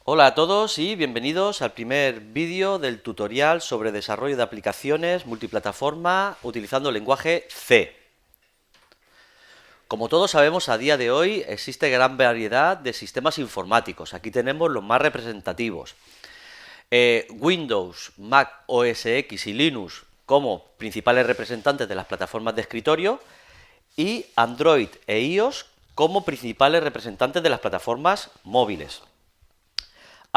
Hola a todos y bienvenidos al primer vídeo del tutorial sobre desarrollo de aplicaciones multiplataforma utilizando el lenguaje C. Como todos sabemos, a día de hoy existe gran variedad de sistemas informáticos. Aquí tenemos los más representativos. Windows, Mac OS X y Linux como principales representantes de las plataformas de escritorio y Android e iOS como principales representantes de las plataformas móviles.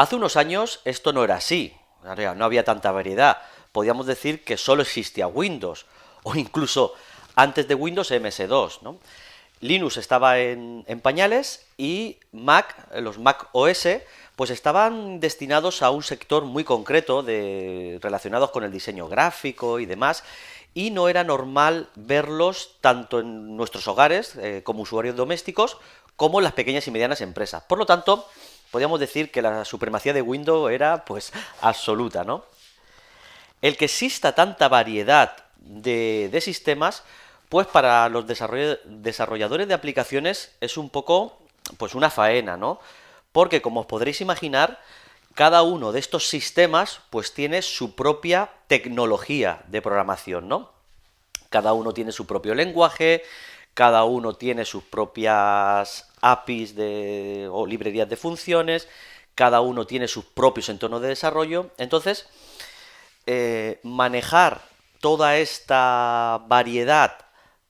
Hace unos años esto no era así, no había tanta variedad. Podíamos decir que solo existía Windows, o incluso antes de Windows MS2, ¿no? Linux estaba en pañales y Mac, los Mac OS, pues estaban destinados a un sector muy concreto relacionados con el diseño gráfico y demás, y no era normal verlos tanto en nuestros hogares como usuarios domésticos como en las pequeñas y medianas empresas. Por lo tanto, podríamos decir que la supremacía de Windows era pues absoluta, ¿no? El que exista tanta variedad de sistemas, pues para los desarrolladores de aplicaciones es un poco pues una faena, ¿no? Porque como os podréis imaginar, cada uno de estos sistemas pues tiene su propia tecnología de programación, ¿no? Cada uno tiene su propio lenguaje, cada uno tiene sus propias APIs o librerías de funciones, cada uno tiene sus propios entornos de desarrollo. Entonces, manejar toda esta variedad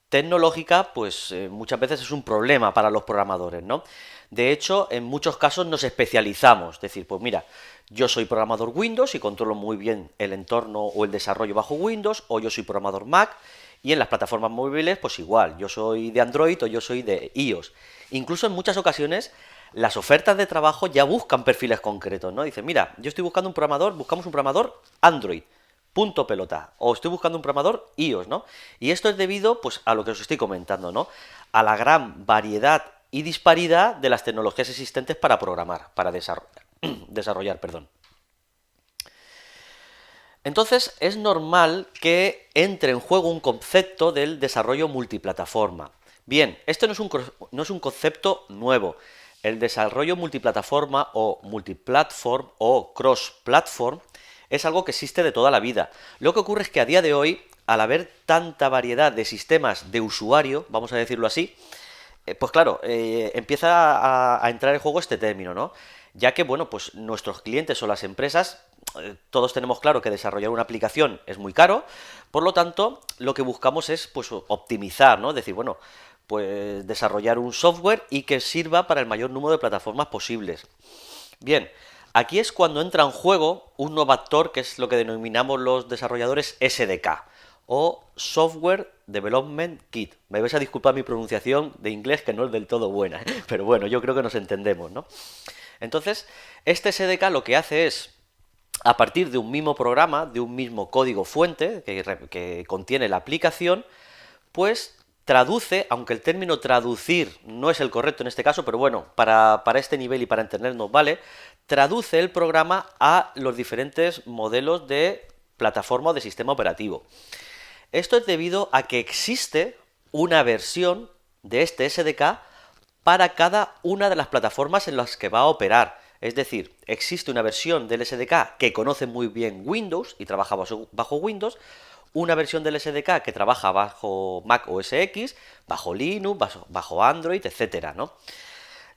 tecnológica, pues muchas veces es un problema para los programadores, ¿no? De hecho, en muchos casos nos especializamos, es decir, pues mira, yo soy programador Windows y controlo muy bien el entorno o el desarrollo bajo Windows, o yo soy programador Mac, y en las plataformas móviles, pues igual, yo soy de Android o yo soy de iOS. Incluso en muchas ocasiones las ofertas de trabajo ya buscan perfiles concretos, ¿no? Dicen, mira, yo estoy buscando un programador, buscamos un programador Android, punto pelota, o estoy buscando un programador iOS, ¿no? Y esto es debido, pues, a lo que os estoy comentando, ¿no? A la gran variedad y disparidad de las tecnologías existentes para programar, para desarrollar, perdón. Entonces es normal que entre en juego un concepto del desarrollo multiplataforma. Bien, esto no es un concepto nuevo. El desarrollo multiplataforma o multiplatform o cross-platform es algo que existe de toda la vida. Lo que ocurre es que a día de hoy, al haber tanta variedad de sistemas de usuario, vamos a decirlo así, pues claro, empieza a entrar en juego este término, ¿no? Ya que, bueno, pues nuestros clientes o las empresas, todos tenemos claro que desarrollar una aplicación es muy caro, por lo tanto, lo que buscamos es, pues, optimizar, ¿no? Es decir, bueno, pues desarrollar un software y que sirva para el mayor número de plataformas posibles. Bien, aquí es cuando entra en juego un nuevo actor que es lo que denominamos los desarrolladores SDK o Software Development Kit. Me vais a disculpar mi pronunciación de inglés que no es del todo buena, pero bueno, yo creo que nos entendemos, ¿no? Entonces, este SDK lo que hace es, a partir de un mismo programa, de un mismo código fuente que contiene la aplicación, pues traduce, aunque el término traducir no es el correcto en este caso, pero bueno, para este nivel y para entendernos vale, traduce el programa a los diferentes modelos de plataforma o de sistema operativo. Esto es debido a que existe una versión de este SDK para cada una de las plataformas en las que va a operar. Es decir, existe una versión del SDK que conoce muy bien Windows y trabaja bajo Windows, una versión del SDK que trabaja bajo Mac OS X, bajo Linux, bajo Android, etcétera, ¿no?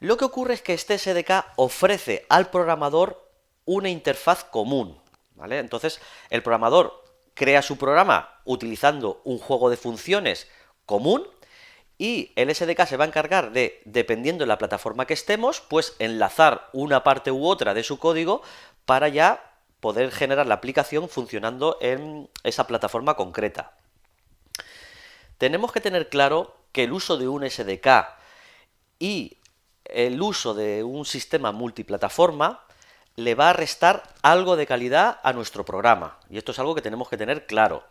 Lo que ocurre es que este SDK ofrece al programador una interfaz común, ¿vale? Entonces, el programador crea su programa utilizando un juego de funciones común y el SDK se va a encargar de, dependiendo de la plataforma que estemos, pues enlazar una parte u otra de su código para ya poder generar la aplicación funcionando en esa plataforma concreta. Tenemos que tener claro que el uso de un SDK y el uso de un sistema multiplataforma le va a restar algo de calidad a nuestro programa. Y esto es algo que tenemos que tener claro.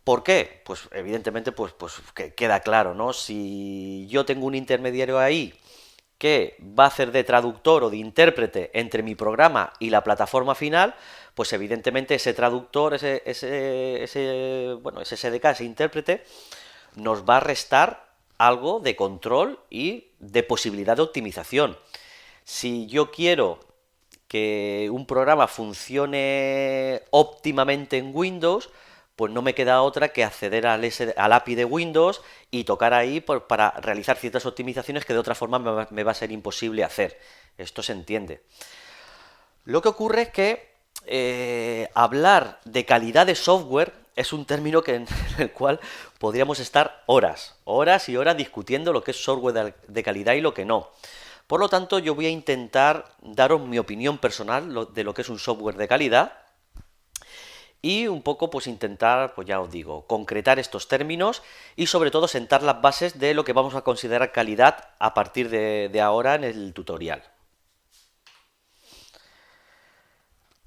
¿Por qué? Pues evidentemente que queda claro, ¿no? Si yo tengo un intermediario ahí que va a hacer de traductor o de intérprete entre mi programa y la plataforma final, pues evidentemente ese traductor, ese SDK, ese intérprete, nos va a restar algo de control y de posibilidad de optimización. Si yo quiero que un programa funcione óptimamente en Windows, pues no me queda otra que acceder al API de Windows y tocar ahí para realizar ciertas optimizaciones que de otra forma me va a ser imposible hacer. Esto se entiende. Lo que ocurre es que hablar de calidad de software es un término en el cual podríamos estar horas y horas discutiendo lo que es software de calidad y lo que no. Por lo tanto, yo voy a intentar daros mi opinión personal de lo que es un software de calidad y un poco pues intentar, pues ya os digo, concretar estos términos y sobre todo sentar las bases de lo que vamos a considerar calidad a partir de ahora en el tutorial.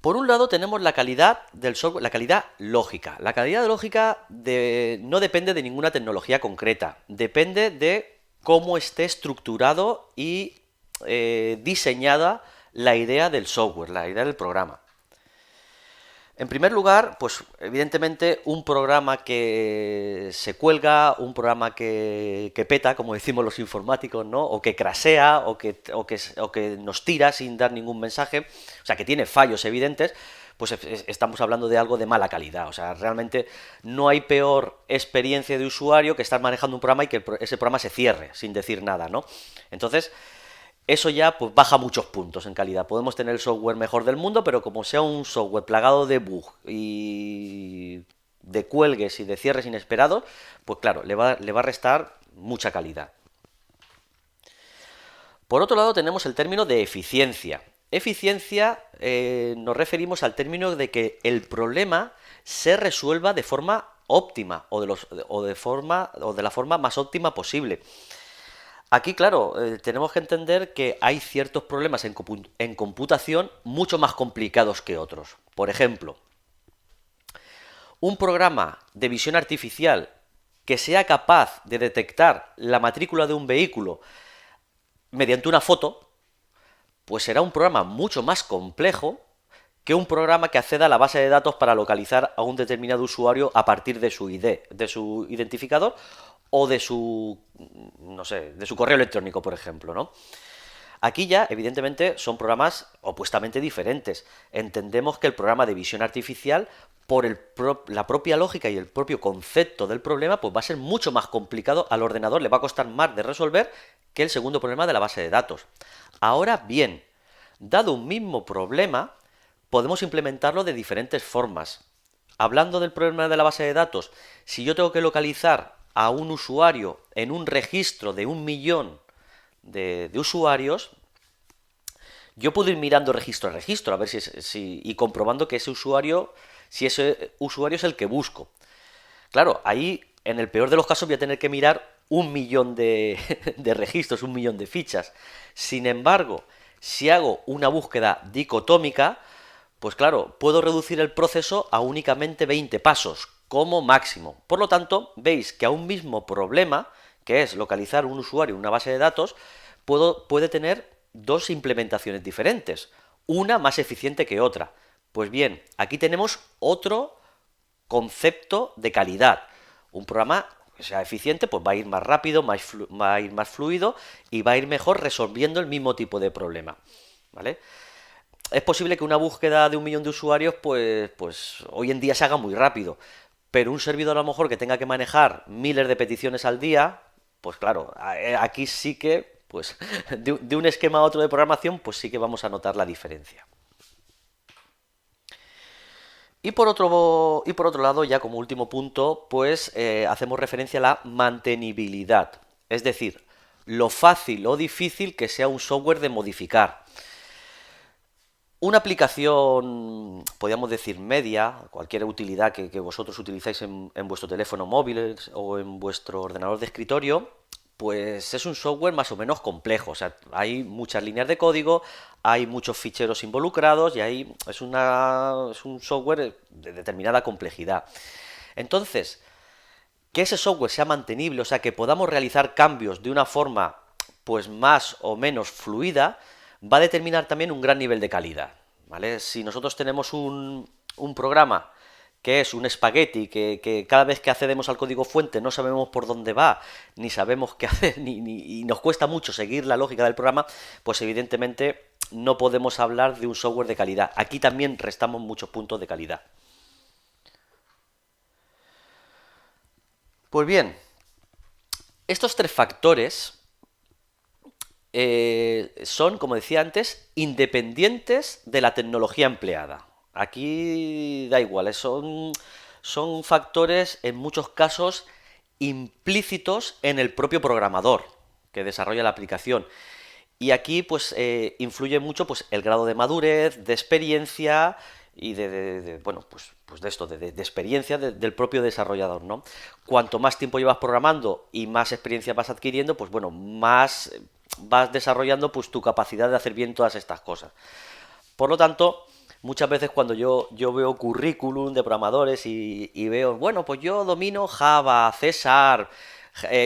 Por un lado tenemos la calidad del software, la calidad lógica. La calidad lógica no depende de ninguna tecnología concreta, depende de cómo esté estructurado y diseñada la idea del software, la idea del programa. En primer lugar, pues evidentemente un programa que se cuelga, un programa que peta, como decimos los informáticos, ¿no? O que crashea, o que nos tira sin dar ningún mensaje, o sea, que tiene fallos evidentes, pues estamos hablando de algo de mala calidad. O sea, realmente no hay peor experiencia de usuario que estar manejando un programa y que ese programa se cierre sin decir nada, ¿no? Entonces, eso ya pues baja muchos puntos en calidad. Podemos tener el software mejor del mundo, pero como sea un software plagado de bugs y de cuelgues y de cierres inesperados, pues claro, le va a restar mucha calidad. Por otro lado tenemos el término de eficiencia. Eficiencia nos referimos al término de que el problema se resuelva de forma óptima o de la forma más óptima posible. Aquí, claro, tenemos que entender que hay ciertos problemas en computación mucho más complicados que otros. Por ejemplo, un programa de visión artificial que sea capaz de detectar la matrícula de un vehículo mediante una foto, pues será un programa mucho más complejo que un programa que acceda a la base de datos para localizar a un determinado usuario a partir de su ID, de su identificador o de su, no sé, de su correo electrónico, por ejemplo, ¿no? Aquí ya, evidentemente, son programas opuestamente diferentes. Entendemos que el programa de visión artificial, por la propia lógica y el propio concepto del problema, pues va a ser mucho más complicado al ordenador, le va a costar más de resolver que el segundo problema de la base de datos. Ahora bien, dado un mismo problema, podemos implementarlo de diferentes formas. Hablando del problema de la base de datos, si yo tengo que localizar a un usuario en un registro de 1 millón de usuarios, yo puedo ir mirando registro a registro a ver y comprobando que ese usuario es el que busco. Claro, ahí en el peor de los casos voy a tener que mirar 1 millón de registros, 1 millón de fichas. Sin embargo, si hago una búsqueda dicotómica, pues claro, puedo reducir el proceso a únicamente 20 pasos, como máximo. Por lo tanto, veis que a un mismo problema, que es localizar un usuario en una base de datos, puede tener dos implementaciones diferentes, una más eficiente que otra. Pues bien, aquí tenemos otro concepto de calidad. Un programa que sea eficiente, pues va a ir más rápido, va a ir más fluido y va a ir mejor resolviendo el mismo tipo de problema, ¿vale? Es posible que una búsqueda de 1 millón de usuarios, pues hoy en día se haga muy rápido, pero un servidor a lo mejor que tenga que manejar miles de peticiones al día, pues claro, aquí sí que, pues de un esquema a otro de programación, pues sí que vamos a notar la diferencia. Y por otro lado, ya como último punto, pues hacemos referencia a la mantenibilidad, es decir, lo fácil o difícil que sea un software de modificar. Una aplicación, podríamos decir media, cualquier utilidad que vosotros utilizáis en vuestro teléfono móvil o en vuestro ordenador de escritorio, pues es un software más o menos complejo. O sea, hay muchas líneas de código, hay muchos ficheros involucrados y es un software de determinada complejidad. Entonces, que ese software sea mantenible, o sea, que podamos realizar cambios de una forma pues más o menos fluida, va a determinar también un gran nivel de calidad, ¿vale? Si nosotros tenemos un programa que es un espagueti, que cada vez que accedemos al código fuente no sabemos por dónde va, ni sabemos qué hacer, y nos cuesta mucho seguir la lógica del programa, pues evidentemente no podemos hablar de un software de calidad. Aquí también restamos muchos puntos de calidad. Pues bien, estos tres factores son, como decía antes, independientes de la tecnología empleada. Aquí da igual, son factores en muchos casos implícitos en el propio programador que desarrolla la aplicación. Y aquí pues influye mucho pues el grado de madurez, de experiencia y bueno, pues de esto, de experiencia del propio desarrollador, ¿no? Cuanto más tiempo llevas programando y más experiencia vas adquiriendo, pues bueno, más vas desarrollando pues tu capacidad de hacer bien todas estas cosas. Por lo tanto, muchas veces cuando yo veo currículum de programadores y veo, bueno, pues yo domino Java, C Sharp,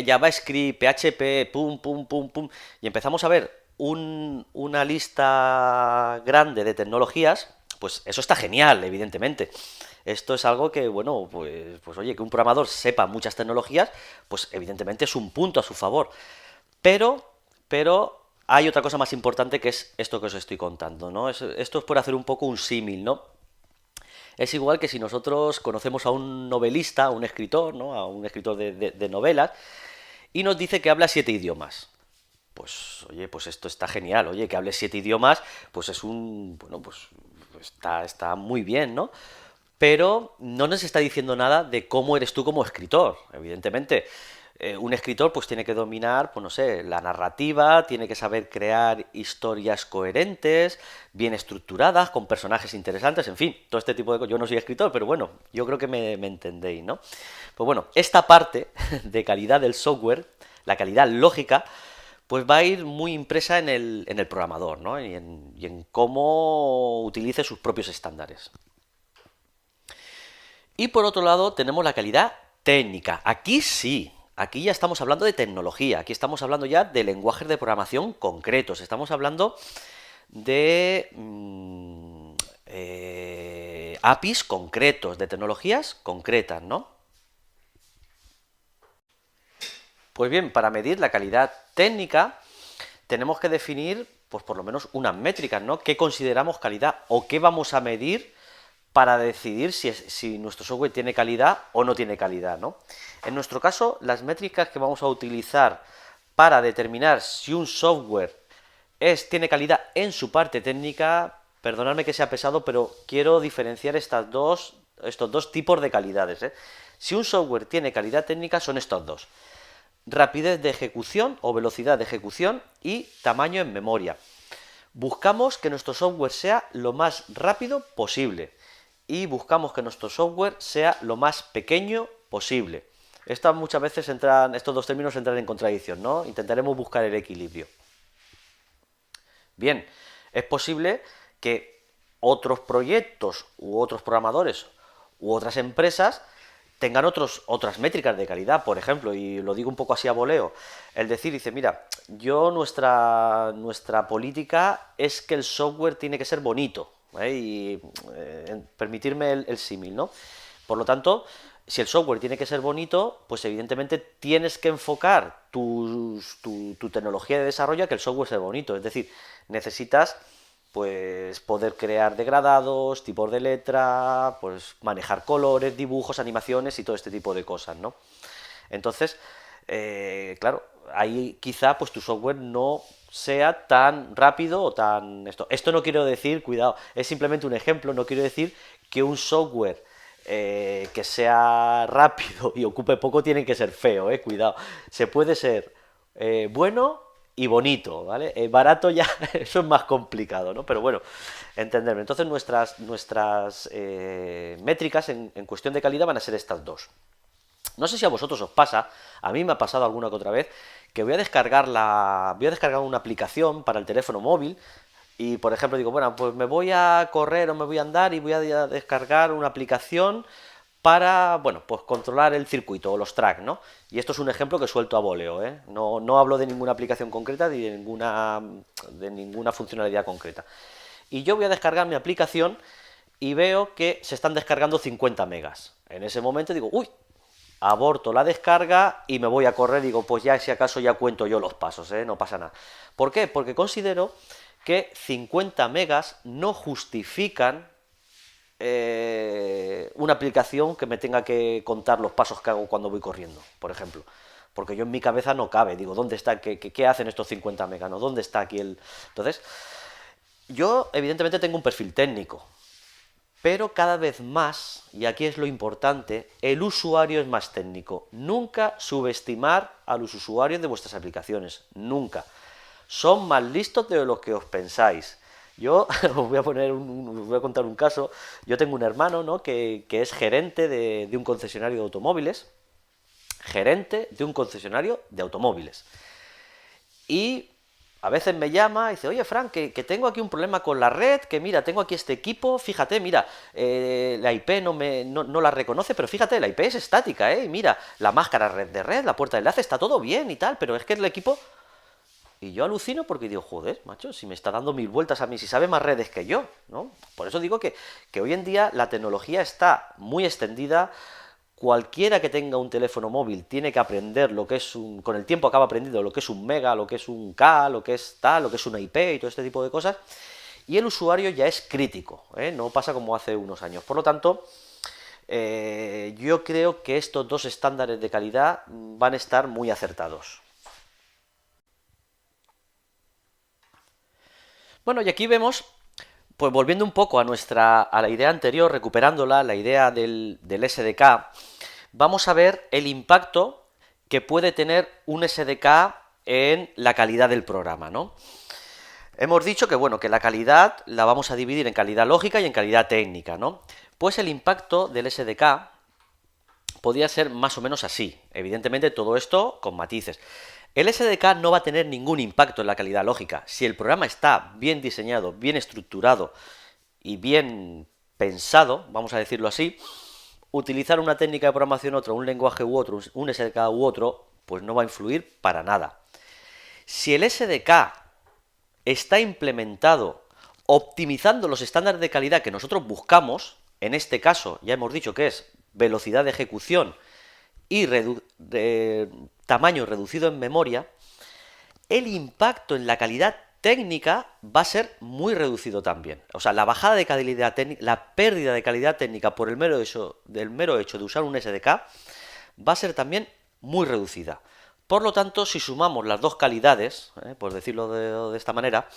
JavaScript, PHP, pum, pum, pum, pum, y empezamos a ver una lista grande de tecnologías, pues eso está genial, evidentemente. Esto es algo que, bueno, pues oye, que un programador sepa muchas tecnologías, pues evidentemente es un punto a su favor. Pero hay otra cosa más importante que es esto que os estoy contando, ¿no? Esto es por hacer un poco un símil, ¿no? Es igual que si nosotros conocemos a un novelista, a un escritor, ¿no? A un escritor de novelas, y nos dice que habla 7 idiomas. Pues, oye, pues esto está genial. Oye, que hable 7 idiomas, pues es bueno, pues está muy bien, ¿no? Pero no nos está diciendo nada de cómo eres tú como escritor, evidentemente. Un escritor pues tiene que dominar, pues no sé, la narrativa, tiene que saber crear historias coherentes, bien estructuradas, con personajes interesantes, en fin, todo este tipo de cosas. Yo no soy escritor, pero bueno, yo creo que me entendéis, ¿no? Pues bueno, esta parte de calidad del software, la calidad lógica, pues va a ir muy impresa en el programador, ¿no? Y en cómo utilice sus propios estándares. Y por otro lado tenemos la calidad técnica. Aquí sí, aquí ya estamos hablando de tecnología, aquí estamos hablando ya de lenguajes de programación concretos, estamos hablando de APIs concretos, de tecnologías concretas, ¿no? Pues bien, para medir la calidad técnica tenemos que definir, pues por lo menos unas métricas, ¿no? ¿Qué consideramos calidad o qué vamos a medir para decidir si nuestro software tiene calidad o no tiene calidad, ¿no? En nuestro caso, las métricas que vamos a utilizar para determinar si un software tiene calidad en su parte técnica, perdonadme que sea pesado, pero quiero diferenciar estos dos tipos de calidades, ¿eh? Si un software tiene calidad técnica, son estos dos: rapidez de ejecución o velocidad de ejecución y tamaño en memoria. Buscamos que nuestro software sea lo más rápido posible y buscamos que nuestro software sea lo más pequeño posible. Estos dos términos entran en contradicción, ¿no? Intentaremos buscar el equilibrio. Bien, es posible que otros proyectos u otros programadores u otras empresas tengan otras métricas de calidad, por ejemplo, y lo digo un poco así a voleo, el decir, dice, mira, nuestra política es que el software tiene que ser bonito, ¿eh? Y permitirme el símil, ¿no? Por lo tanto, si el software tiene que ser bonito, pues evidentemente tienes que enfocar tu tecnología de desarrollo a que el software sea bonito, es decir, necesitas pues poder crear degradados, tipos de letra, pues manejar colores, dibujos, animaciones y todo este tipo de cosas, ¿no? Entonces, claro, ahí quizá pues tu software no sea tan rápido o tan Esto no quiero decir, cuidado, es simplemente un ejemplo, no quiero decir que un software que sea rápido y ocupe poco tiene que ser feo, cuidado. Se puede ser bueno y bonito, ¿vale? Barato ya, eso es más complicado, ¿no? Pero bueno, entenderme. Entonces nuestras métricas en cuestión de calidad van a ser estas dos. No sé si a vosotros os pasa, a mí me ha pasado alguna que otra vez, que voy a descargar una aplicación para el teléfono móvil y, por ejemplo, digo, bueno, pues me voy a correr o me voy a andar y voy a descargar una aplicación para, bueno, pues controlar el circuito o los tracks, ¿no? Y esto es un ejemplo que suelto a voleo, ¿eh? No hablo de ninguna aplicación concreta ni de ninguna funcionalidad concreta. Y yo voy a descargar mi aplicación y veo que se están descargando 50 megas. En ese momento digo, uy, aborto la descarga y me voy a correr, digo, pues ya si acaso ya cuento yo los pasos, no pasa nada. ¿Por qué? Porque considero que 50 megas no justifican una aplicación que me tenga que contar los pasos que hago cuando voy corriendo, por ejemplo. Porque yo en mi cabeza no cabe, digo, ¿dónde está? ¿Qué hacen estos 50 megas? ¿No? ¿Dónde está aquí el...? Entonces, yo evidentemente tengo un perfil técnico, pero cada vez más, y aquí es lo importante, el usuario es más técnico. Nunca subestimar a los usuarios de vuestras aplicaciones, nunca. Son más listos de lo que os pensáis. Yo os voy a contar un caso. Yo tengo un hermano, ¿no?, que es gerente de un concesionario de automóviles. Gerente de un concesionario de automóviles. Y a veces me llama y dice, oye, Frank, que tengo aquí un problema con la red, que mira, tengo aquí este equipo, fíjate, mira, la IP no la reconoce, pero fíjate, la IP es estática, y mira, la máscara red de red, la puerta de enlace, está todo bien y tal, pero es que el equipo... Y yo alucino porque digo, joder, macho, si me está dando 1000 vueltas a mí, si sabe más redes que yo, ¿no? Por eso digo que hoy en día la tecnología está muy extendida. Cualquiera que tenga un teléfono móvil tiene que aprender lo que es con el tiempo acaba aprendiendo lo que es un mega, lo que es un K, lo que es tal, lo que es una IP y todo este tipo de cosas. Y el usuario ya es crítico, no pasa como hace unos años. Por lo tanto, yo creo que estos dos estándares de calidad van a estar muy acertados. Bueno, y aquí vemos, pues volviendo un poco a la idea anterior, recuperándola, la idea del SDK, vamos a ver el impacto que puede tener un SDK en la calidad del programa, ¿no? Hemos dicho que, bueno, que la calidad la vamos a dividir en calidad lógica y en calidad técnica, ¿no? Pues el impacto del SDK podría ser más o menos así. Evidentemente todo esto con matices. El SDK no va a tener ningún impacto en la calidad lógica. Si el programa está bien diseñado, bien estructurado y bien pensado, vamos a decirlo así, utilizar una técnica de programación u otra, un lenguaje u otro, un SDK u otro, pues no va a influir para nada. Si el SDK está implementado optimizando los estándares de calidad que nosotros buscamos, en este caso ya hemos dicho que es velocidad de ejecución y tamaño reducido en memoria, el impacto en la calidad técnica va a ser muy reducido también. O sea, la bajada de calidad técnica, la pérdida de calidad técnica por el mero hecho de usar un SDK va a ser también muy reducida. Por lo tanto, si sumamos las dos calidades, por decirlo de esta manera,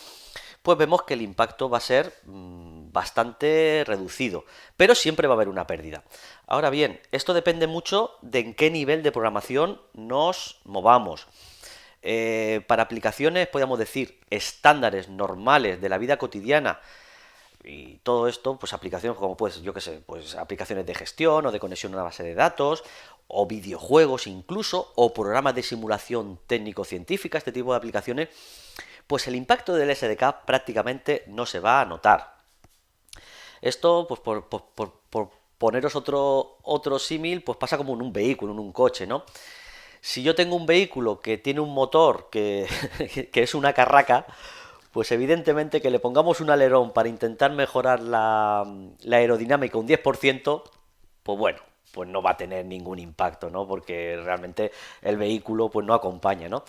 pues vemos que el impacto va a ser bastante reducido, pero siempre va a haber una pérdida. Ahora bien, esto depende mucho de en qué nivel de programación nos movamos. Para aplicaciones, podríamos decir, estándares normales de la vida cotidiana, y todo esto, pues aplicaciones como, pues, yo qué sé, pues aplicaciones de gestión o de conexión a una base de datos, o videojuegos incluso, o programas de simulación técnico-científica, este tipo de aplicaciones, pues el impacto del SDK prácticamente no se va a notar. Esto, pues por poneros otro símil, pues pasa como en un vehículo, en un coche, ¿no? Si yo tengo un vehículo que tiene un motor que, que es una carraca, pues evidentemente que le pongamos un alerón para intentar mejorar la aerodinámica un 10%, pues bueno, pues no va a tener ningún impacto, ¿no? Porque realmente el vehículo pues no acompaña, ¿no?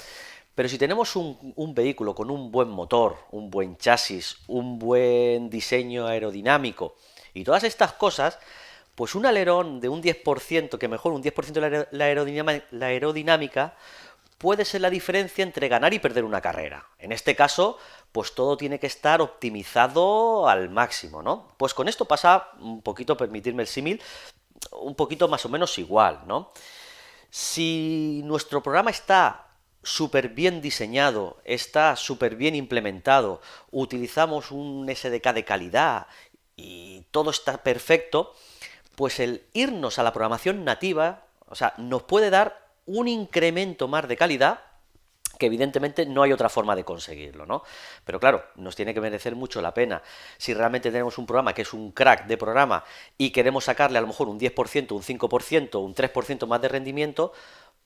Pero si tenemos un vehículo con un buen motor, un buen chasis, un buen diseño aerodinámico y todas estas cosas, pues un alerón de un 10%, que mejora un 10% la aerodinámica, puede ser la diferencia entre ganar y perder una carrera. En este caso, pues todo tiene que estar optimizado al máximo, ¿no? Pues con esto pasa un poquito, permitirme el símil, un poquito más o menos igual, ¿no? Si nuestro programa está súper bien diseñado, está súper bien implementado, utilizamos un SDK de calidad y todo está perfecto, pues el irnos a la programación nativa, o sea, nos puede dar un incremento más de calidad que evidentemente no hay otra forma de conseguirlo, ¿no? Pero claro, nos tiene que merecer mucho la pena. Si realmente tenemos un programa que es un crack de programa y queremos sacarle a lo mejor un 10%, un 5%, un 3% más de rendimiento,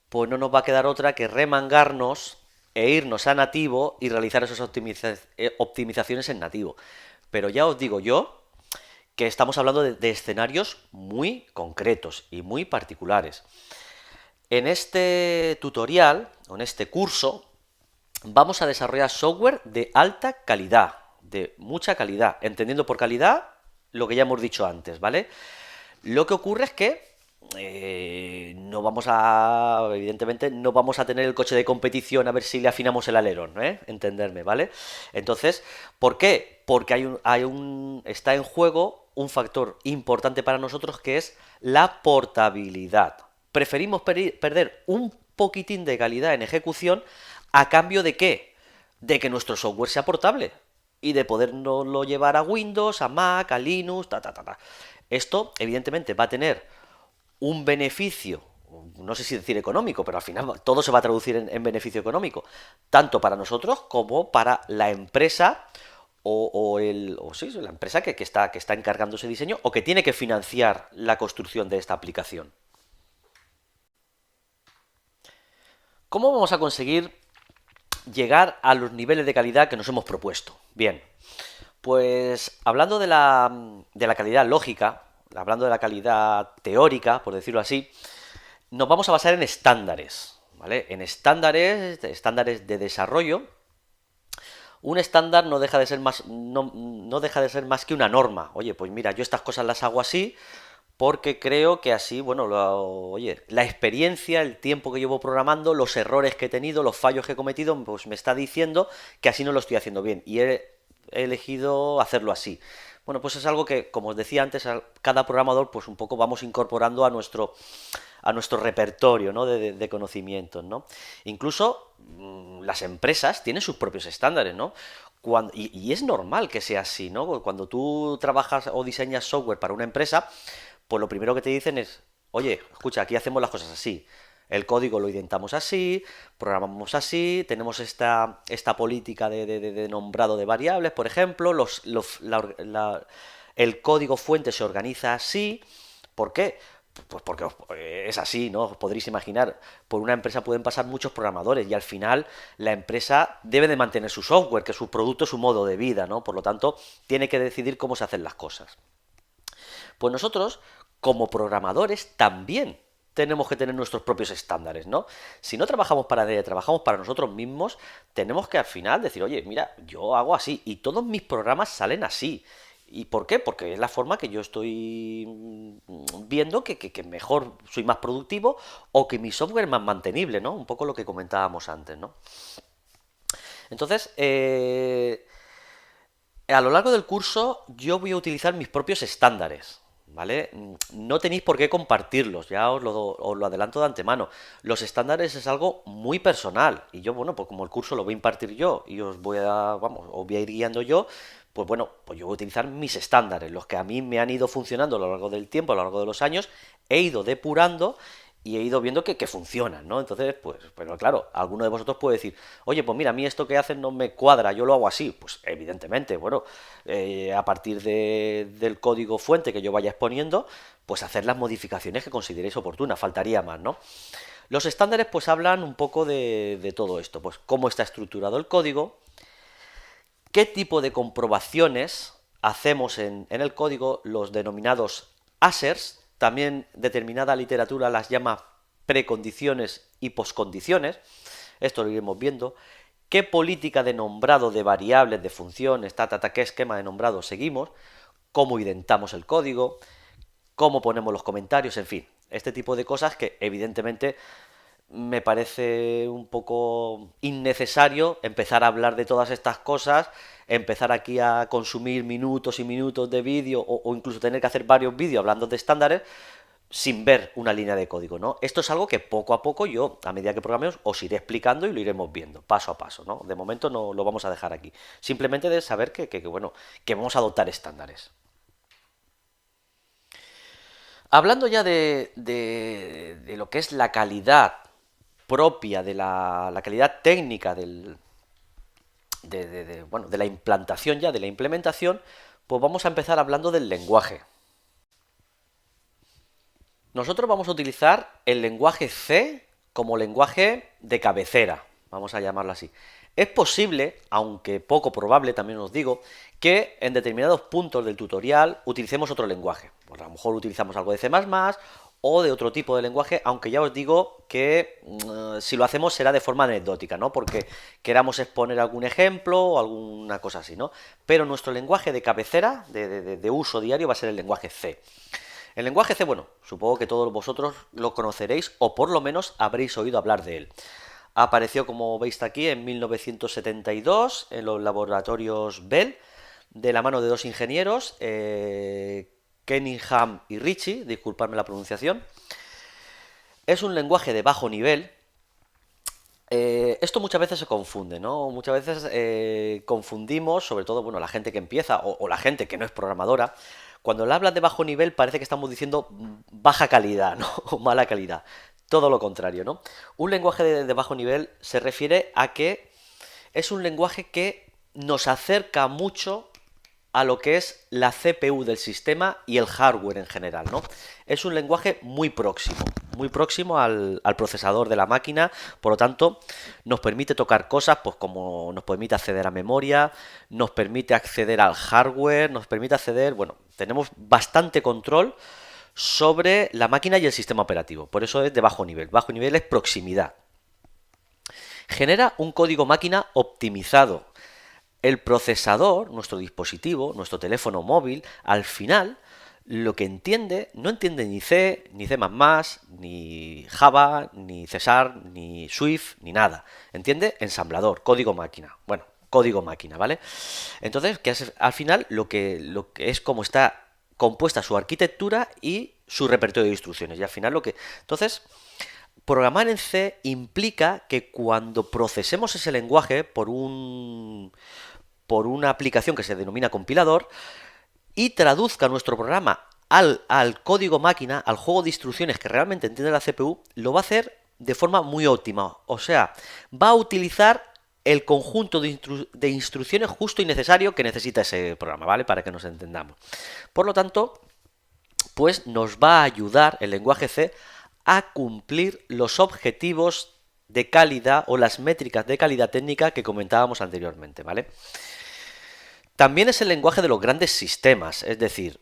pues no nos va a quedar otra que remangarnos e irnos a nativo y realizar esas optimizaciones en nativo. Pero ya os digo yo que estamos hablando de escenarios muy concretos y muy particulares. En este tutorial, o en este curso, vamos a desarrollar software de alta calidad, de mucha calidad, entendiendo por calidad lo que ya hemos dicho antes, ¿vale? Lo que ocurre es que no vamos a, evidentemente, no vamos a tener el coche de competición a ver si le afinamos el alerón, ¿eh? Entenderme, ¿vale? Entonces, ¿por qué? Porque está en juego un factor importante para nosotros que es la portabilidad. Preferimos perder un poquitín de calidad en ejecución a cambio de ¿qué? De que nuestro software sea portable y de podernoslo llevar a Windows, a Mac, a Linux, ta. Esto, evidentemente, va a tener un beneficio, no sé si decir económico, pero al final todo se va a traducir en beneficio económico, tanto para nosotros como para la empresa sí, la empresa que está encargando ese diseño o que tiene que financiar la construcción de esta aplicación. ¿Cómo vamos a conseguir llegar a los niveles de calidad que nos hemos propuesto? Bien, pues hablando de la calidad lógica, hablando de la calidad teórica, por decirlo así, nos vamos a basar en estándares, ¿vale? En estándares de desarrollo. Un estándar no deja de ser no deja de ser más que una norma. Oye, pues mira, yo estas cosas las hago así porque creo que así, bueno, oye, la experiencia, el tiempo que llevo programando, los errores que he tenido, los fallos que he cometido, pues me está diciendo que así no lo estoy haciendo bien y he elegido hacerlo así. Bueno, pues es algo que, como os decía antes, cada programador pues un poco vamos incorporando a nuestro repertorio, ¿no? de conocimientos, ¿no? Incluso las empresas tienen sus propios estándares, ¿no? Y es normal que sea así, ¿no? Cuando tú trabajas o diseñas software para una empresa, pues lo primero que te dicen es, oye, escucha, aquí hacemos las cosas así. El código lo identamos así, programamos así, tenemos esta política de nombrado de variables, por ejemplo, el código fuente se organiza así. ¿Por qué? Pues porque es así, ¿no? Os podréis imaginar, por una empresa pueden pasar muchos programadores y al final la empresa debe de mantener su software, que es su producto, su modo de vida, ¿no? Por lo tanto, tiene que decidir cómo se hacen las cosas. Pues nosotros, como programadores, también tenemos que tener nuestros propios estándares, ¿no? Si no trabajamos para nadie, trabajamos para nosotros mismos, tenemos que al final decir, oye, mira, yo hago así y todos mis programas salen así. ¿Y por qué? Porque es la forma que yo estoy viendo que mejor soy más productivo o que mi software es más mantenible, ¿no? Un poco lo que comentábamos antes, ¿no? Entonces, a lo largo del curso yo voy a utilizar mis propios estándares, ¿vale? No tenéis por qué compartirlos, ya os lo adelanto de antemano. Los estándares es algo muy personal y yo, bueno, pues como el curso lo voy a impartir yo y os voy a ir guiando yo, pues bueno, pues yo voy a utilizar mis estándares, los que a mí me han ido funcionando a lo largo del tiempo, a lo largo de los años, he ido depurando y he ido viendo que funcionan, ¿no? Entonces, pues, pero claro, alguno de vosotros puede decir, oye, pues mira, a mí esto que hacen no me cuadra, yo lo hago así. Pues evidentemente, bueno, a partir del código fuente que yo vaya exponiendo, pues hacer las modificaciones que consideréis oportunas, faltaría más, ¿no? Los estándares pues hablan un poco de todo esto, pues cómo está estructurado el código, qué tipo de comprobaciones hacemos en el código, los denominados ASERS, también determinada literatura las llama precondiciones y poscondiciones, esto lo iremos viendo, qué política de nombrado de variables, de funciones, qué esquema de nombrado seguimos, cómo identamos el código, cómo ponemos los comentarios, en fin, este tipo de cosas que evidentemente me parece un poco innecesario empezar a hablar de todas estas cosas, empezar aquí a consumir minutos y minutos de vídeo o incluso tener que hacer varios vídeos hablando de estándares sin ver una línea de código, ¿no? Esto es algo que poco a poco yo, a medida que programemos, os iré explicando y lo iremos viendo, paso a paso, ¿no? De momento no lo vamos a dejar aquí. Simplemente de saber bueno, que vamos a adoptar estándares. Hablando ya de lo que es la calidad propia, de la calidad técnica bueno, de la implantación ya, de la implementación, pues vamos a empezar hablando del lenguaje. Nosotros vamos a utilizar el lenguaje C como lenguaje de cabecera, vamos a llamarlo así. Es posible, aunque poco probable, también os digo, que en determinados puntos del tutorial utilicemos otro lenguaje. Pues a lo mejor utilizamos algo de C++ o de otro tipo de lenguaje, aunque ya os digo que si lo hacemos será de forma anecdótica, ¿no? Porque queramos exponer algún ejemplo o alguna cosa así, ¿no? Pero nuestro lenguaje de cabecera, de uso diario, va a ser el lenguaje C. El lenguaje C, bueno, supongo que todos vosotros lo conoceréis o por lo menos habréis oído hablar de él. Apareció, como veis aquí, en 1972 en los laboratorios Bell, de la mano de dos ingenieros, Cunningham y Ritchie, disculpadme la pronunciación. Es un lenguaje de bajo nivel. Esto muchas veces se confunde, ¿no? Muchas veces confundimos, sobre todo, bueno, la gente que empieza o la gente que no es programadora. Cuando le hablan de bajo nivel parece que estamos diciendo baja calidad, ¿no? O mala calidad. Todo lo contrario, ¿no? Un lenguaje de bajo nivel se refiere a que es un lenguaje que nos acerca mucho a lo que es la CPU del sistema y el hardware en general, ¿no? Es un lenguaje muy próximo al procesador de la máquina, por lo tanto, nos permite tocar cosas, pues como nos permite acceder a memoria, nos permite acceder al hardware, nos permite acceder, bueno, tenemos bastante control sobre la máquina y el sistema operativo, por eso es de bajo nivel. Bajo nivel es proximidad. Genera un código máquina optimizado. El procesador, nuestro dispositivo, nuestro teléfono móvil, al final, lo que entiende, no entiende ni C, ni C++, ni Java, ni C#, ni Swift, ni nada. Entiende ensamblador, código máquina. Bueno, código máquina, ¿vale? Entonces, que es al final lo que es como está compuesta su arquitectura y su repertorio de instrucciones. Y al final Entonces, programar en C implica que cuando procesemos ese lenguaje por una aplicación que se denomina compilador y traduzca nuestro programa al código máquina, al juego de instrucciones que realmente entiende la CPU, lo va a hacer de forma muy óptima. O sea, va a utilizar el conjunto de instrucciones justo y necesario que necesita ese programa, ¿vale? Para que nos entendamos. Por lo tanto, pues nos va a ayudar el lenguaje C a cumplir los objetivos de calidad o las métricas de calidad técnica que comentábamos anteriormente, ¿vale? También es el lenguaje de los grandes sistemas, es decir,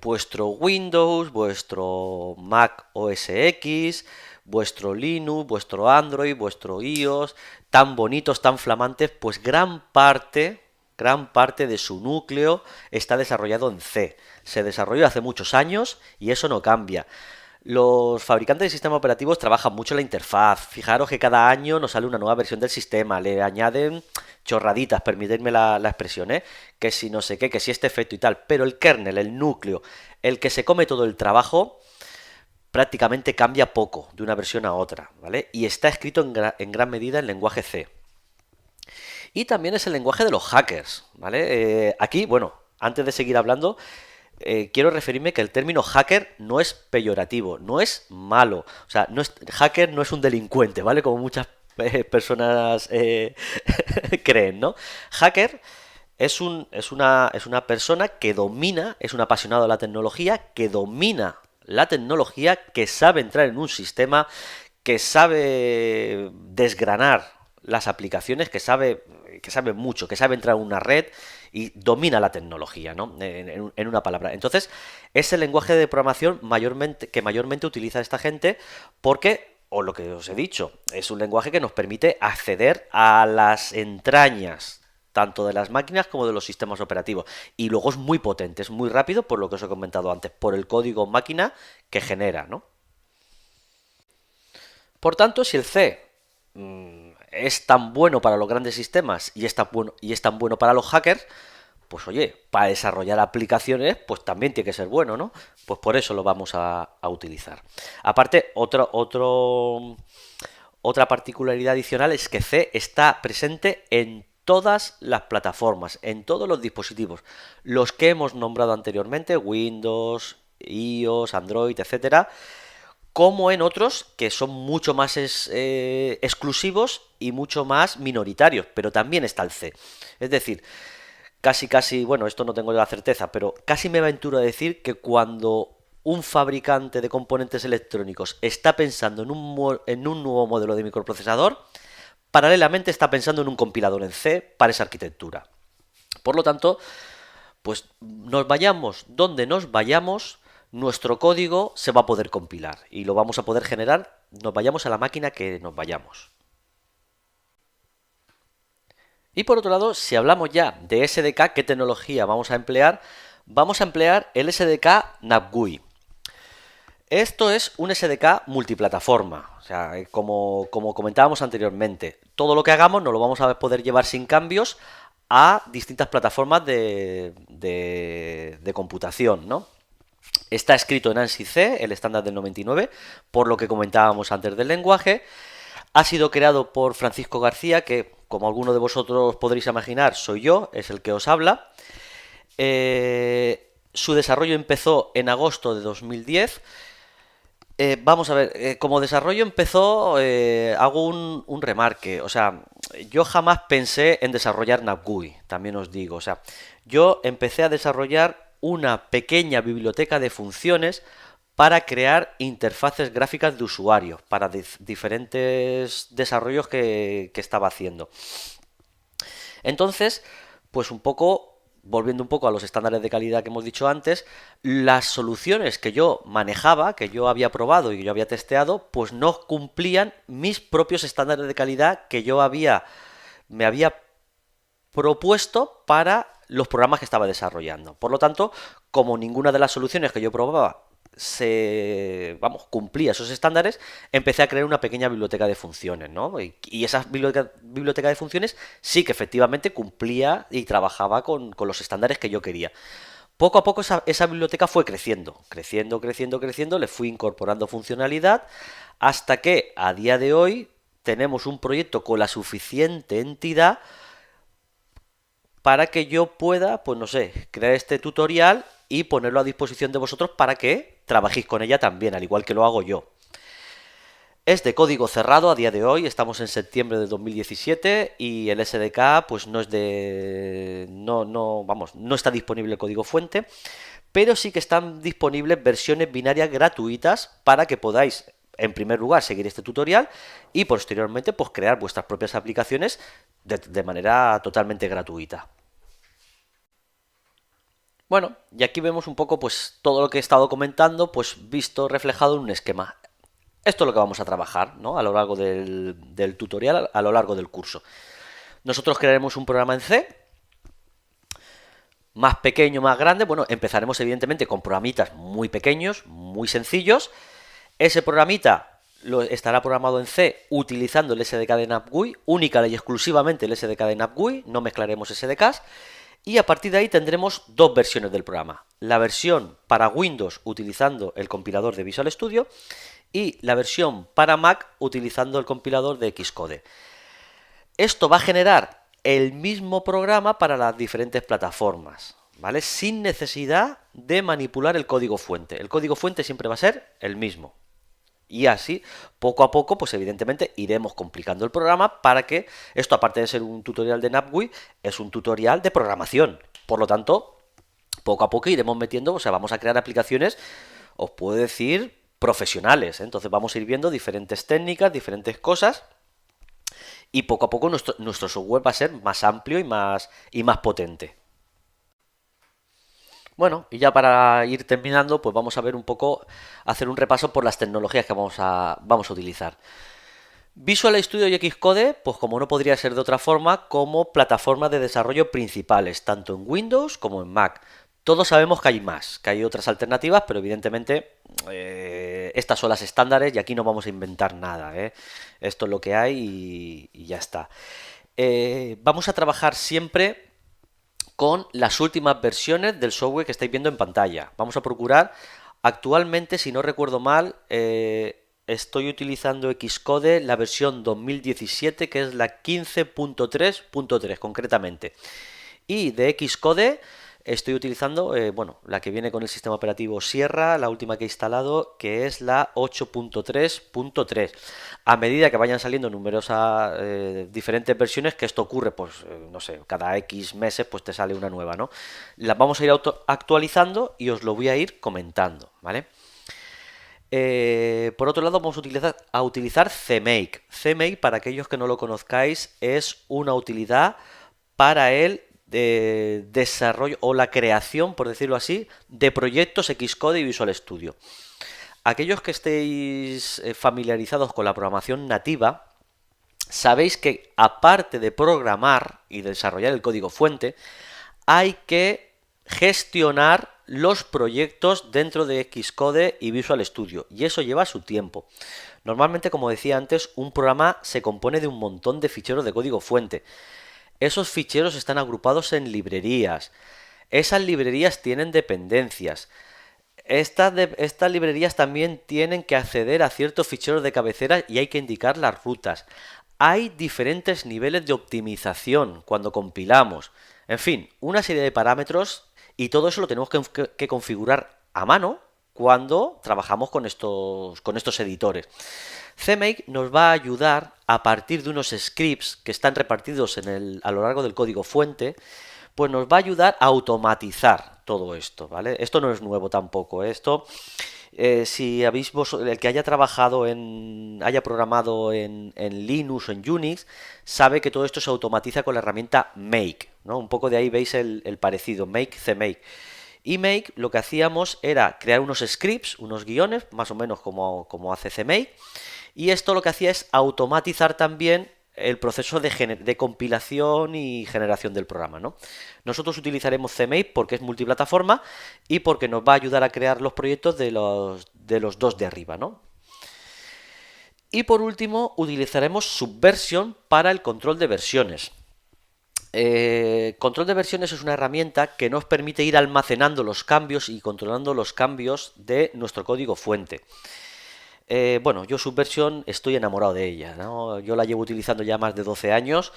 vuestro Windows, vuestro Mac OS X, vuestro Linux, vuestro Android, vuestro iOS, tan bonitos, tan flamantes, pues gran parte de su núcleo está desarrollado en C. Se desarrolló hace muchos años y eso no cambia. Los fabricantes de sistemas operativos trabajan mucho en la interfaz. Fijaros que cada año nos sale una nueva versión del sistema. Le añaden chorraditas, permitidme la expresión, ¿eh? Que si no sé qué, que si este efecto y tal. Pero el kernel, el núcleo, el que se come todo el trabajo, prácticamente cambia poco de una versión a otra, ¿vale? Y está escrito en gran medida en lenguaje C. Y también es el lenguaje de los hackers, ¿vale? Aquí, bueno, antes de seguir hablando, quiero referirme que el término hacker no es peyorativo, no es malo. O sea, hacker no es un delincuente, ¿vale? Como muchas personas creen, ¿no? Hacker es una persona que domina, es un apasionado de la tecnología, que domina la tecnología, que sabe entrar en un sistema, que sabe desgranar las aplicaciones, que sabe mucho, que sabe entrar en una red y domina la tecnología, ¿no? En una palabra. Entonces, es el lenguaje de programación que mayormente utiliza esta gente porque, o lo que os he dicho, es un lenguaje que nos permite acceder a las entrañas tanto de las máquinas como de los sistemas operativos. Y luego es muy potente, es muy rápido, por lo que os he comentado antes, por el código máquina que genera, ¿no? Por tanto, si el C es tan bueno para los grandes sistemas y es tan bueno para los hackers, pues oye, para desarrollar aplicaciones, pues también tiene que ser bueno, ¿no? Pues por eso lo vamos a utilizar. Aparte, otra particularidad adicional es que C está presente en todas las plataformas, en todos los dispositivos, los que hemos nombrado anteriormente, Windows, iOS, Android, etcétera, como en otros que son mucho más exclusivos y mucho más minoritarios, pero también está el C. Es decir, casi, bueno, esto no tengo la certeza, pero casi me aventuro a decir que cuando un fabricante de componentes electrónicos está pensando en un nuevo modelo de microprocesador, paralelamente está pensando en un compilador en C para esa arquitectura. Por lo tanto, pues nos vayamos donde nos vayamos, nuestro código se va a poder compilar y lo vamos a poder generar, nos vayamos a la máquina que nos vayamos. Y por otro lado, si hablamos ya de SDK, ¿qué tecnología vamos a emplear? Vamos a emplear el SDK NavGUI. Esto es un SDK multiplataforma, o sea, como comentábamos anteriormente, todo lo que hagamos nos lo vamos a poder llevar sin cambios a distintas plataformas de computación, ¿no? Está escrito en ANSI C, el estándar del 99, por lo que comentábamos antes del lenguaje. Ha sido creado por Francisco García, que como alguno de vosotros podréis imaginar, soy yo, es el que os habla. Su desarrollo empezó en agosto de 2010. Vamos a ver, como desarrollo empezó, hago un remarque, o sea, yo jamás pensé en desarrollar NavGUI, también os digo, o sea, yo empecé a desarrollar una pequeña biblioteca de funciones para crear interfaces gráficas de usuario, para diferentes desarrollos que estaba haciendo. Entonces, pues un poco volviendo un poco a los estándares de calidad que hemos dicho antes, las soluciones que yo manejaba, que yo había probado y que yo había testeado, pues no cumplían mis propios estándares de calidad que yo me había propuesto para los programas que estaba desarrollando. Por lo tanto, como ninguna de las soluciones que yo probaba cumplía esos estándares, empecé a crear una pequeña biblioteca de funciones, ¿no? Y esa biblioteca de funciones sí que efectivamente cumplía y trabajaba con los estándares que yo quería. Poco a poco esa biblioteca fue creciendo, le fui incorporando funcionalidad hasta que a día de hoy tenemos un proyecto con la suficiente entidad para que yo pueda, pues no sé, crear este tutorial y ponerlo a disposición de vosotros para que trabajéis con ella también, al igual que lo hago yo. Es de código cerrado a día de hoy, estamos en septiembre de 2017 y el SDK pues no está disponible el código fuente, pero sí que están disponibles versiones binarias gratuitas para que podáis, en primer lugar, seguir este tutorial y posteriormente pues crear vuestras propias aplicaciones de manera totalmente gratuita. Bueno, y aquí vemos un poco pues todo lo que he estado comentando, pues visto reflejado en un esquema. Esto es lo que vamos a trabajar, ¿no? A lo largo del tutorial, a lo largo del curso. Nosotros crearemos un programa en C, más pequeño, más grande. Bueno, empezaremos evidentemente con programitas muy pequeños, muy sencillos. Ese programita estará programado en C utilizando el SDK de NavGUI, única y exclusivamente el SDK de NavGUI, no mezclaremos SDKs. Y a partir de ahí tendremos dos versiones del programa. La versión para Windows utilizando el compilador de Visual Studio y la versión para Mac utilizando el compilador de Xcode. Esto va a generar el mismo programa para las diferentes plataformas, ¿vale? Sin necesidad de manipular el código fuente. El código fuente siempre va a ser el mismo. Y así, poco a poco, pues evidentemente iremos complicando el programa para que esto, aparte de ser un tutorial de NavGUI, es un tutorial de programación. Por lo tanto, poco a poco iremos metiendo, o sea, vamos a crear aplicaciones, os puedo decir, profesionales, ¿eh? Entonces vamos a ir viendo diferentes técnicas, diferentes cosas, y poco a poco nuestro software va a ser más amplio y más potente. Bueno, y ya para ir terminando, pues vamos a ver un poco, hacer un repaso por las tecnologías que vamos a utilizar. Visual Studio y Xcode, pues como no podría ser de otra forma, como plataformas de desarrollo principales, tanto en Windows como en Mac. Todos sabemos que hay más, que hay otras alternativas, pero evidentemente estas son las estándares y aquí no vamos a inventar nada, ¿eh? Esto es lo que hay y ya está. Vamos a trabajar siempre con las últimas versiones del software que estáis viendo en pantalla. Vamos a procurar, actualmente, si no recuerdo mal, estoy utilizando Xcode, la versión 2017, que es la 15.3.3 concretamente. Y de Xcode estoy utilizando, la que viene con el sistema operativo Sierra, la última que he instalado, que es la 8.3.3. A medida que vayan saliendo numerosas diferentes versiones, que esto ocurre, pues, no sé, cada X meses, pues te sale una nueva, ¿no? Las vamos a ir actualizando y os lo voy a ir comentando, ¿vale? Por otro lado, vamos a utilizar CMake. CMake, para aquellos que no lo conozcáis, es una utilidad para el desarrollo o la creación, por decirlo así, de proyectos Xcode y Visual Studio. Aquellos que estéis familiarizados con la programación nativa, sabéis que aparte de programar y desarrollar el código fuente, hay que gestionar los proyectos dentro de Xcode y Visual Studio, y eso lleva su tiempo. Normalmente, como decía antes, un programa se compone de un montón de ficheros de código fuente. Esos ficheros están agrupados en librerías. Esas librerías tienen dependencias. Estas librerías también tienen que acceder a ciertos ficheros de cabecera y hay que indicar las rutas. Hay diferentes niveles de optimización cuando compilamos. En fin, una serie de parámetros y todo eso lo tenemos que configurar a mano cuando trabajamos con estos editores. CMake nos va a ayudar a partir de unos scripts que están repartidos a lo largo del código fuente, pues nos va a ayudar a automatizar todo esto, ¿vale? Esto no es nuevo tampoco. Esto, si habéis el que haya trabajado haya programado en Linux o en Unix, sabe que todo esto se automatiza con la herramienta Make, ¿no? Un poco de ahí veis el parecido, Make, CMake. Y Make lo que hacíamos era crear unos scripts, unos guiones, más o menos como hace CMake, y esto lo que hacía es automatizar también el proceso de compilación y generación del programa, ¿no? Nosotros utilizaremos CMake porque es multiplataforma y porque nos va a ayudar a crear los proyectos de los dos de arriba, ¿no? Y por último, utilizaremos Subversion para el control de versiones. Control de versiones es una herramienta que nos permite ir almacenando los cambios y controlando los cambios de nuestro código fuente. Bueno, yo Subversion estoy enamorado de ella, ¿no? Yo la llevo utilizando ya más de 12 años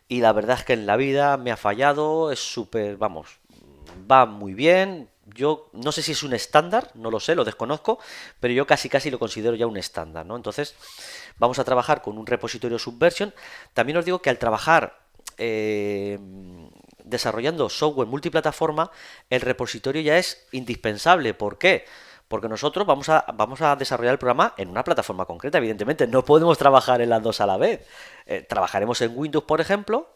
y la verdad es que en la vida me ha fallado, es súper, vamos, va muy bien. Yo no sé si es un estándar, no lo sé, lo desconozco, pero yo casi lo considero ya un estándar, ¿no? Entonces, vamos a trabajar con un repositorio Subversion. También os digo que al trabajar desarrollando software multiplataforma, el repositorio ya es indispensable. ¿Por qué? Porque nosotros vamos a desarrollar el programa en una plataforma concreta, evidentemente. No podemos trabajar en las dos a la vez. Trabajaremos en Windows, por ejemplo,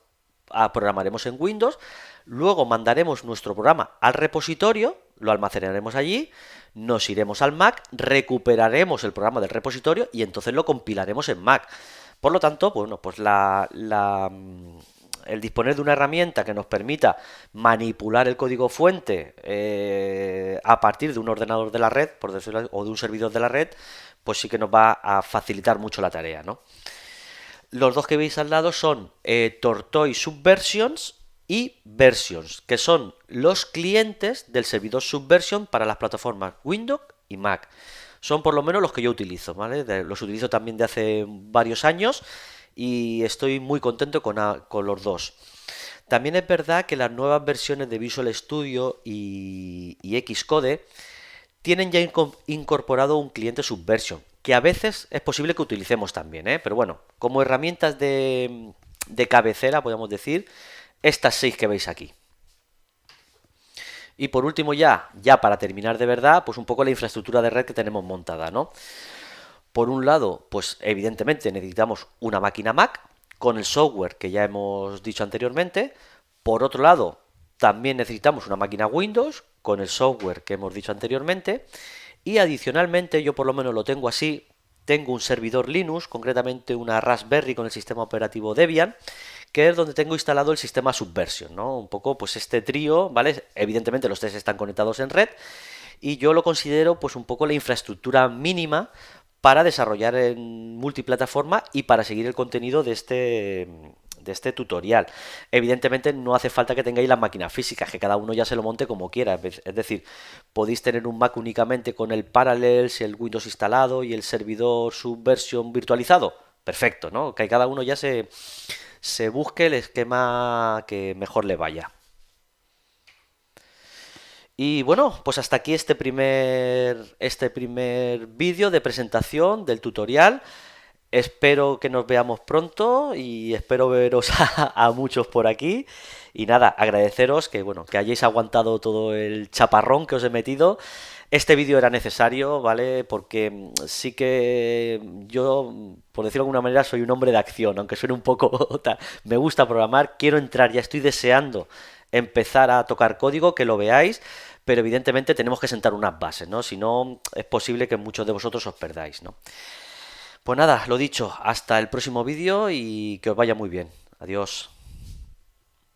programaremos en Windows, luego mandaremos nuestro programa al repositorio, lo almacenaremos allí, nos iremos al Mac, recuperaremos el programa del repositorio y entonces lo compilaremos en Mac. Por lo tanto, bueno, pues el disponer de una herramienta que nos permita manipular el código fuente a partir de un ordenador de la red, por decirlo, o de un servidor de la red, pues sí que nos va a facilitar mucho la tarea, ¿no? Los dos que veis al lado son Tortoise Subversions y Versions, que son los clientes del servidor Subversion para las plataformas Windows y Mac. Son por lo menos los que yo utilizo, ¿vale? Los utilizo también de hace varios años y estoy muy contento con los dos. También es verdad que las nuevas versiones de Visual Studio y Xcode tienen ya incorporado un cliente Subversion, que a veces es posible que utilicemos también, pero bueno, como herramientas de cabecera, podemos decir, estas 6 que veis aquí. Y por último ya para terminar de verdad, pues un poco la infraestructura de red que tenemos montada, ¿no? Por un lado, pues evidentemente necesitamos una máquina Mac con el software que ya hemos dicho anteriormente. Por otro lado, también necesitamos una máquina Windows con el software que hemos dicho anteriormente. Y adicionalmente, yo por lo menos lo tengo así, tengo un servidor Linux, concretamente una Raspberry con el sistema operativo Debian, que es donde tengo instalado el sistema Subversion, ¿no? Un poco pues este trío, ¿vale? Evidentemente los tres están conectados en red y yo lo considero pues un poco la infraestructura mínima para desarrollar en multiplataforma y para seguir el contenido de este tutorial. Evidentemente no hace falta que tengáis las máquinas físicas, que cada uno ya se lo monte como quiera. Es decir, podéis tener un Mac únicamente con el Parallels, el Windows instalado y el servidor Subversion virtualizado. Perfecto, ¿no? Que cada uno ya se busque el esquema que mejor le vaya. Y bueno, pues hasta aquí este primer vídeo de presentación del tutorial. Espero que nos veamos pronto y espero veros a muchos por aquí. Y nada, agradeceros que bueno, que hayáis aguantado todo el chaparrón que os he metido. Este vídeo era necesario, ¿vale? Porque sí que yo, por decirlo de alguna manera, soy un hombre de acción, aunque suene un poco tal. Me gusta programar, quiero entrar, ya estoy deseando empezar a tocar código, que lo veáis, pero evidentemente tenemos que sentar unas bases, ¿no? Si no, es posible que muchos de vosotros os perdáis, ¿no? Pues nada, lo dicho, hasta el próximo vídeo y que os vaya muy bien. Adiós.